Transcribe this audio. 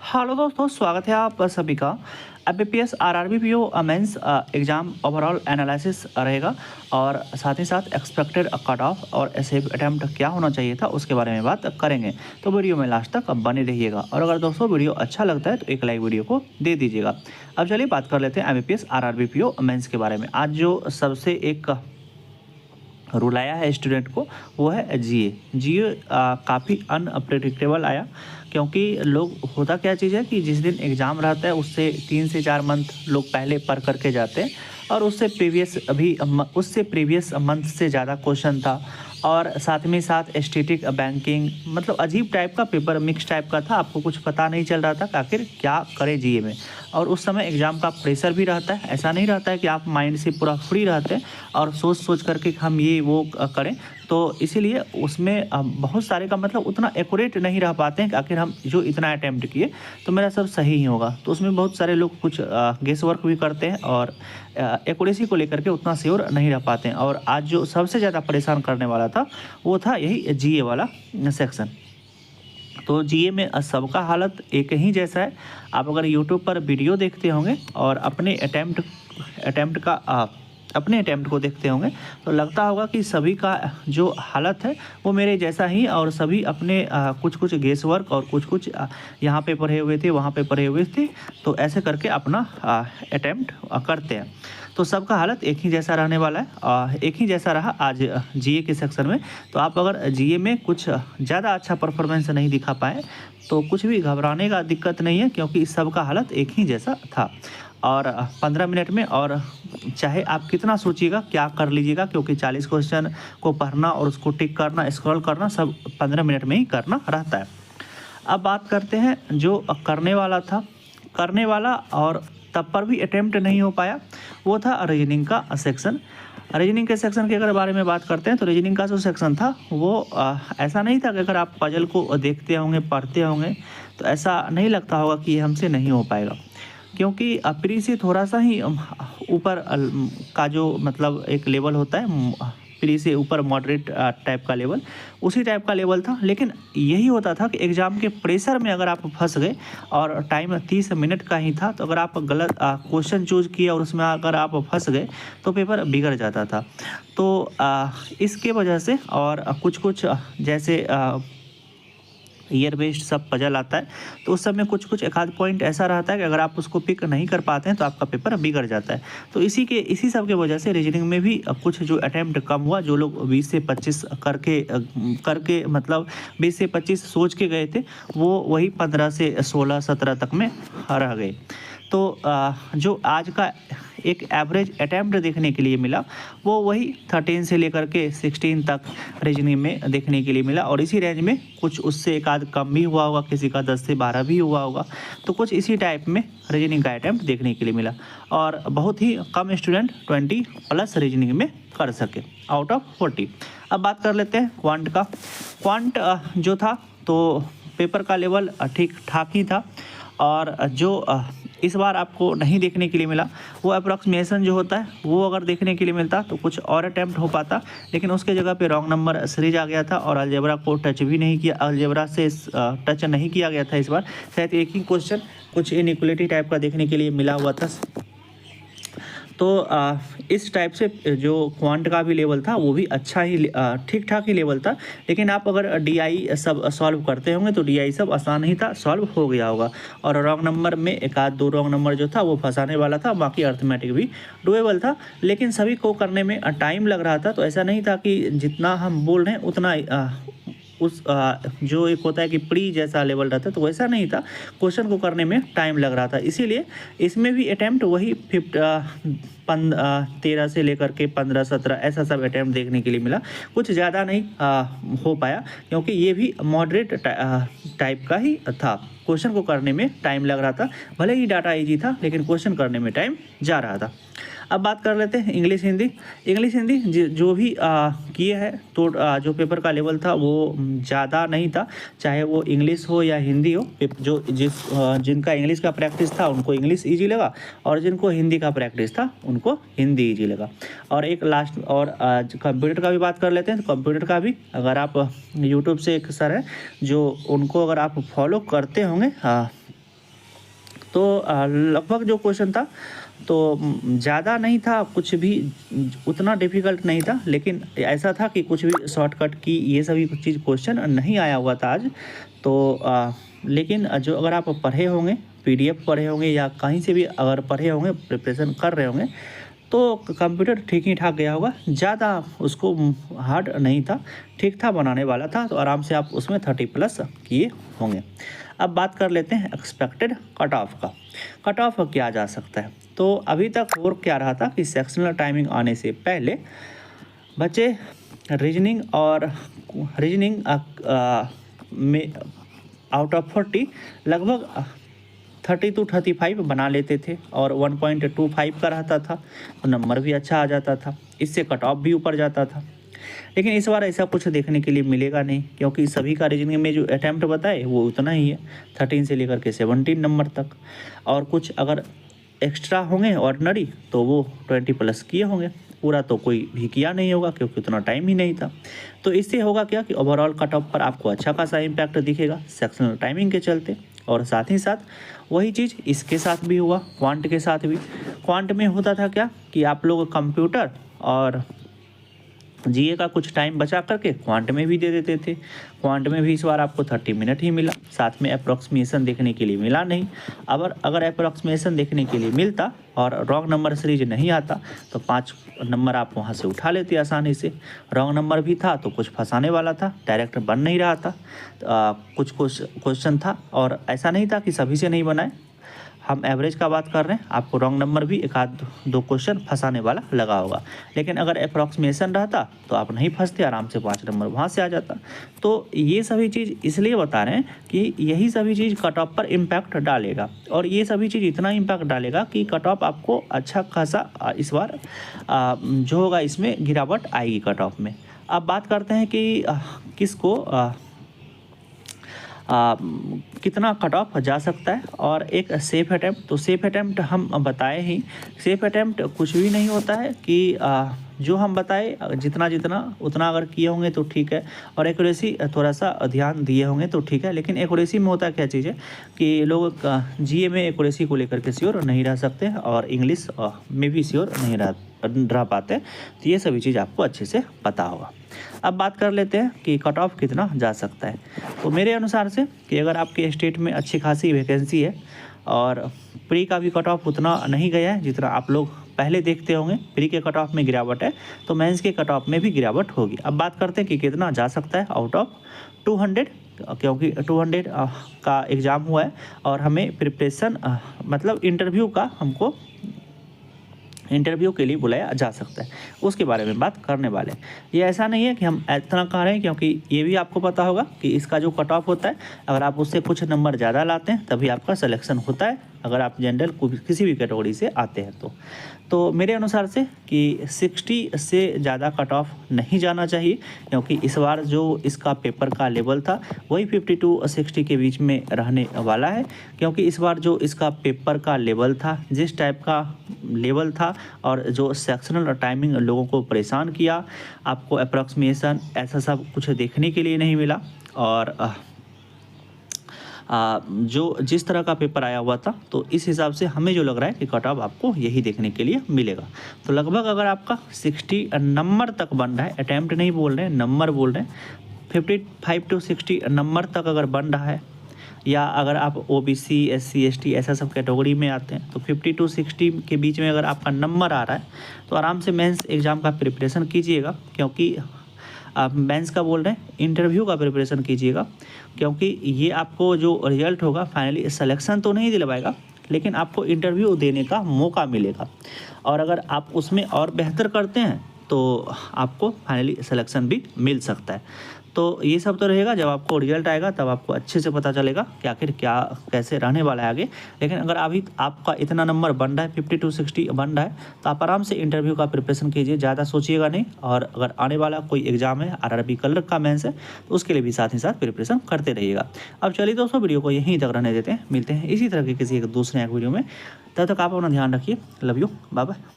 Hello दोस्तों, स्वागत है आप सभी का। MBPS RRB PO mains exam overall analysis रहेगा और साथ ही साथ एक्सपेक्टेड कट ऑफ और सेव अटैम्प्ट क्या होना चाहिए था उसके बारे में बात करेंगे। तो वीडियो में लास्ट तक बने रहिएगा और अगर दोस्तों वीडियो अच्छा लगता है तो एक लाइक वीडियो को दे दीजिएगा। अब चलिए बात कर लेते हैं एमबीपीएस आरआरबी पीओ मेंस के बारे में। आज जो सबसे एक रूल आया है स्टूडेंट को वो है जीए काफ़ी अनप्रडिक्टेबल आया, क्योंकि लोग होता क्या चीज़ है कि जिस दिन एग्ज़ाम रहता है उससे 3 से 4 मंथ लोग पहले पढ़ करके जाते हैं और उससे प्रीवियस मंथ से ज़्यादा क्वेश्चन था और साथ में साथ एस्थेटिक बैंकिंग मतलब अजीब टाइप का पेपर मिक्स टाइप का था। आपको कुछ पता नहीं चल रहा था कि आखिर क्या करें जीए में। और उस समय एग्ज़ाम का प्रेशर भी रहता है, ऐसा नहीं रहता है कि आप माइंड से पूरा फ्री रहते हैं और सोच सोच करके हम ये वो करें। तो इसीलिए उसमें बहुत सारे का मतलब उतना एक्यूरेट नहीं रह पाते हैं कि आखिर हम जो इतना अटैम्प्ट किए तो मेरा सब सही ही होगा। तो उसमें बहुत सारे लोग कुछ गेस वर्क भी करते हैं और एक्यूरेसी को लेकर के उतना श्योर नहीं रह पाते हैं। और आज जो सबसे ज़्यादा परेशान करने वाला था वो था यही जीए वाला सेक्शन। तो जीए में सबका हालत एक ही जैसा है। आप अगर यूट्यूब पर वीडियो देखते होंगे और अपने अटैम्प्ट को देखते होंगे तो लगता होगा कि सभी का जो हालत है वो मेरे जैसा ही और सभी अपने कुछ कुछ गेस वर्क और कुछ कुछ यहाँ पे पढ़े हुए थे वहाँ पे पढ़े हुए थे, तो ऐसे करके अपना अटैम्प्ट करते हैं। तो सबका हालत एक ही जैसा रहने वाला है, एक ही जैसा रहा आज जीए के सेक्शन में। तो आप अगर जीए में कुछ ज़्यादा अच्छा परफॉर्मेंस नहीं दिखा पाए तो कुछ भी घबराने का दिक्कत नहीं है, क्योंकि इस सब का हालत एक ही जैसा था। और 15 मिनट में और चाहे आप कितना सोचिएगा क्या कर लीजिएगा, क्योंकि 40 क्वेश्चन को पढ़ना और उसको टिक करना स्क्रॉल करना सब 15 मिनट में ही करना रहता है। अब बात करते हैं जो करने वाला और तब पर भी अटेम्प्ट नहीं हो पाया, वो था रीजनिंग का सेक्शन। रीजनिंग के सेक्शन के अगर बारे में बात करते हैं तो रीजनिंग का जो सेक्शन था वो ऐसा नहीं था कि अगर आप पजल को देखते होंगे पढ़ते होंगे तो ऐसा नहीं लगता होगा कि ये हमसे नहीं हो पाएगा, क्योंकि प्री से थोड़ा सा ही ऊपर का जो मतलब एक लेवल होता है, प्री से ऊपर मॉडरेट टाइप का लेवल, उसी टाइप का लेवल था। लेकिन यही होता था कि एग्ज़ाम के प्रेशर में अगर आप फंस गए और टाइम 30 मिनट का ही था तो अगर आप गलत क्वेश्चन चूज किए और उसमें अगर आप फंस गए तो पेपर बिगड़ जाता था। तो इसके वजह से और कुछ कुछ जैसे ईयर बेस्ड सब पजल आता है तो उस समय कुछ कुछ एक आध पॉइंट ऐसा रहता है कि अगर आप उसको पिक नहीं कर पाते हैं तो आपका पेपर बिगड़ जाता है। तो इसी सब के वजह से रीजनिंग में भी कुछ जो अटैम्प्ट कम हुआ, जो लोग 20 से 25 करके मतलब 20 से 25 सोच के गए थे वो वही 15 से 16 17 तक में रह गए। तो जो आज का एक एवरेज अटैम्प्ट देखने के लिए मिला वो वही 13 से लेकर के 16 तक रीजनिंग में देखने के लिए मिला, और इसी रेंज में कुछ उससे एक आध कम भी हुआ होगा, किसी का 10 से 12 भी हुआ होगा। तो कुछ इसी टाइप में रीजनिंग का अटैम्प्ट देखने के लिए मिला और बहुत ही कम स्टूडेंट 20 प्लस रीजनिंग में कर सके आउट ऑफ 40। अब बात कर लेते हैं क्वांट का। क्वांट जो था तो पेपर का लेवल ठीक ठाक ही था, और जो इस बार आपको नहीं देखने के लिए मिला वो अप्रॉक्सीमेशन जो होता है वो अगर देखने के लिए मिलता तो कुछ और अटैम्प्ट हो पाता, लेकिन उसके जगह पे रॉन्ग नंबर सीरीज आ गया था और अलजेब्रा को टच भी नहीं किया, अलजेब्रा से टच नहीं किया गया था इस बार। शायद एक ही क्वेश्चन कुछ इनइक्वलिटी टाइप का देखने के लिए मिला हुआ था। तो इस टाइप से जो क्वांट का भी लेवल था वो भी अच्छा ही ठीक ठाक ही लेवल था। लेकिन आप अगर डीआई सब सॉल्व करते होंगे तो डीआई सब आसान ही था, सॉल्व हो गया होगा। और रॉन्ग नंबर में एक आध दो रॉन्ग नंबर जो था वो फंसाने वाला था, बाकी अर्थमेटिक भी डुएबल था। लेकिन सभी को करने में टाइम लग रहा था, तो ऐसा नहीं था कि जितना हम बोल रहे हैं उतना जो एक होता है कि प्री जैसा लेवल रहता है तो वैसा नहीं था, क्वेश्चन को करने में टाइम लग रहा था। इसीलिए इसमें भी अटैम्प्ट वही 13 से लेकर के 15 17 ऐसा सब अटैम्प्ट देखने के लिए मिला, कुछ ज़्यादा नहीं हो पाया, क्योंकि ये भी मॉडरेट टाइप का ही था। क्वेश्चन को करने में टाइम लग रहा था, भले ही डाटा इजी था लेकिन क्वेश्चन करने में टाइम जा रहा था। अब बात कर लेते हैं इंग्लिश हिंदी जो भी किए हैं तो जो पेपर का लेवल था वो ज़्यादा नहीं था, चाहे वो इंग्लिश हो या हिंदी हो। जो जिनका इंग्लिश का प्रैक्टिस था उनको इंग्लिश इजी लगा और जिनको हिंदी का प्रैक्टिस था उनको हिंदी इजी लगा। और एक लास्ट और कंप्यूटर का भी बात कर लेते हैं। तो कंप्यूटर का भी अगर आप यूट्यूब से एक सर है जो उनको अगर आप फॉलो करते होंगे तो लगभग जो क्वेश्चन था तो ज़्यादा नहीं था, कुछ भी उतना डिफ़िकल्ट नहीं था, लेकिन ऐसा था कि कुछ भी शॉर्टकट की ये सभी कुछ चीज़ क्वेश्चन नहीं आया हुआ था आज। तो लेकिन जो अगर आप पढ़े होंगे, पीडीएफ पढ़े होंगे या कहीं से भी अगर पढ़े होंगे, प्रिपरेशन कर रहे होंगे, तो कंप्यूटर ठीक ही ठाक गया होगा। ज़्यादा उसको हार्ड नहीं था, ठीक था, बनाने वाला था, तो आराम से आप उसमें 30+ किए होंगे। अब बात कर लेते हैं एक्सपेक्टेड कट ऑफ का। कट ऑफ क्या जा सकता है? तो अभी तक और क्या रहा था कि सेक्शनल टाइमिंग आने से पहले बच्चे रीजनिंग में आउट ऑफ 40 लगभग 30 to 35 बना लेते थे और 1.25 का रहता था, तो नंबर भी अच्छा आ जाता था, इससे कट ऑफ भी ऊपर जाता था। लेकिन इस बार ऐसा कुछ देखने के लिए मिलेगा नहीं, क्योंकि सभी का रीजनिंग में जो अटैम्प्ट बताए वो उतना ही है, 13 से लेकर के 17 नंबर तक, और कुछ अगर एक्स्ट्रा होंगे ऑर्डिनरी तो वो 20+ किए होंगे, पूरा तो कोई भी किया नहीं होगा क्योंकि उतना टाइम ही नहीं था। तो इससे होगा क्या कि ओवरऑल कट ऑफ पर आपको अच्छा खासा इम्पैक्ट दिखेगा सेक्शनल टाइमिंग के चलते। और साथ ही साथ वही चीज़ इसके साथ भी हुआ, क्वांट के साथ भी। क्वांट में होता था क्या कि आप लोग कंप्यूटर और जीए का कुछ टाइम बचा करके क्वांट में भी दे देते थे। क्वांट में भी इस बार आपको 30 मिनट ही मिला, साथ में अप्रॉक्सीमेशन देखने के लिए मिला नहीं। अगर अप्रॉक्सीमेशन देखने के लिए मिलता और रॉन्ग नंबर सीरीज नहीं आता तो 5 नंबर आप वहाँ से उठा लेते आसानी से। रॉन्ग नंबर भी था तो कुछ फंसाने वाला था, डायरेक्ट बन नहीं रहा था, कुछ क्वेश्चन था और ऐसा नहीं था कि सभी से नहीं बनाए, हम एवरेज का बात कर रहे हैं। आपको रॉन्ग नंबर भी 1-2 क्वेश्चन फंसाने वाला लगा होगा, लेकिन अगर अप्रॉक्सीमेशन रहता तो आप नहीं फंसते, आराम से 5 नंबर वहाँ से आ जाता। तो ये सभी चीज़ इसलिए बता रहे हैं कि यही सभी चीज़ कट ऑफ पर इम्पैक्ट डालेगा, और ये सभी चीज़ इतना इम्पैक्ट डालेगा कि कट ऑफ आपको अच्छा खासा इस बार जो होगा इसमें गिरावट आएगी कट ऑफ में। अब बात करते हैं कि किसको कितना कट ऑफ जा सकता है और एक सेफ अटैम्प्ट। तो सेफ अटैम्प्ट हम बताए ही, सेफ अटैम्प्ट कुछ भी नहीं होता है कि जो हम बताए जितना उतना अगर किए होंगे तो ठीक है, और एक्यूरेसी थोड़ा सा ध्यान दिए होंगे तो ठीक है। लेकिन एक्यूरेसी में होता क्या चीज़ है कि लोग जीए में एक्यूरेसी को लेकर के श्योर नहीं रह सकते और इंग्लिश में भी श्योर नहीं रह पाते, तो ये सभी चीज़ आपको अच्छे से पता होगा। अब बात कर लेते हैं कि कट ऑफ कितना जा सकता है। तो मेरे अनुसार से कि अगर आपके स्टेट में अच्छी खासी वैकेंसी है और प्री का भी कट ऑफ उतना नहीं गया है जितना आप लोग पहले देखते होंगे, प्री के कट ऑफ में गिरावट है तो मेंस के कट ऑफ में भी गिरावट होगी। अब बात करते हैं कि कितना जा सकता है आउट ऑफ 200, क्योंकि 200 का एग्ज़ाम हुआ है और हमें प्रिपरेशन मतलब इंटरव्यू का हमको इंटरव्यू के लिए बुलाया जा सकता है, उसके बारे में बात करने वाले हैं। ये ऐसा नहीं है कि हम इतना कह रहे हैं, क्योंकि ये भी आपको पता होगा कि इसका जो कट ऑफ होता है अगर आप उससे कुछ नंबर ज़्यादा लाते हैं तभी आपका सिलेक्शन होता है, अगर आप जनरल किसी भी कैटेगरी से आते हैं तो मेरे अनुसार से कि 60 से ज़्यादा कट ऑफ नहीं जाना चाहिए, क्योंकि इस बार जो इसका पेपर का लेवल था वही 52-60 के बीच में रहने वाला है। क्योंकि इस बार जो इसका पेपर का लेवल था, जिस टाइप का लेवल था और जो सेक्शनल टाइमिंग लोगों को परेशान किया, आपको अप्रॉक्सीमेशन ऐसा सब कुछ देखने के लिए नहीं मिला, और जो जिस तरह का पेपर आया हुआ था तो इस हिसाब से हमें जो लग रहा है कि कट ऑफ आपको यही देखने के लिए मिलेगा। तो लगभग अगर आपका 60 नंबर तक बन रहा है, अटैम्प्ट नहीं बोल रहे हैं, नंबर बोल रहे हैं, 55 to 60 नंबर तक अगर बन रहा है, या अगर आप ओबीसी SC ST ऐसा सब कैटेगरी में आते हैं तो 50 to 60 के बीच में अगर आपका नंबर आ रहा है तो आराम से मेंस एग्ज़ाम का प्रिपरेशन कीजिएगा। क्योंकि आप मेंस का बोल रहे हैं, इंटरव्यू का प्रिपरेशन कीजिएगा, क्योंकि ये आपको जो रिजल्ट होगा फाइनली सिलेक्शन तो नहीं दिलवाएगा, लेकिन आपको इंटरव्यू देने का मौका मिलेगा, और अगर आप उसमें और बेहतर करते हैं तो आपको फाइनली सिलेक्शन भी मिल सकता है। तो ये सब तो रहेगा, जब आपको रिजल्ट आएगा तब आपको अच्छे से पता चलेगा कि आखिर क्या कैसे रहने वाला है आगे। लेकिन अगर अभी आपका इतना नंबर बन रहा है, 50 to 60 बन रहा है, तो आप आराम से इंटरव्यू का प्रिपरेशन कीजिए, ज़्यादा सोचिएगा नहीं। और अगर आने वाला कोई एग्जाम है, RRB क्लर्क का मेंस है, तो उसके लिए भी साथ ही साथ प्रिपरेशन करते रहिएगा। अब चलिए दोस्तों, वीडियो को यहीं तक रहने देते हैं, मिलते हैं इसी तरह के किसी एक दूसरे वीडियो में। तब तक आप अपना ध्यान रखिए। Love you, bye bye.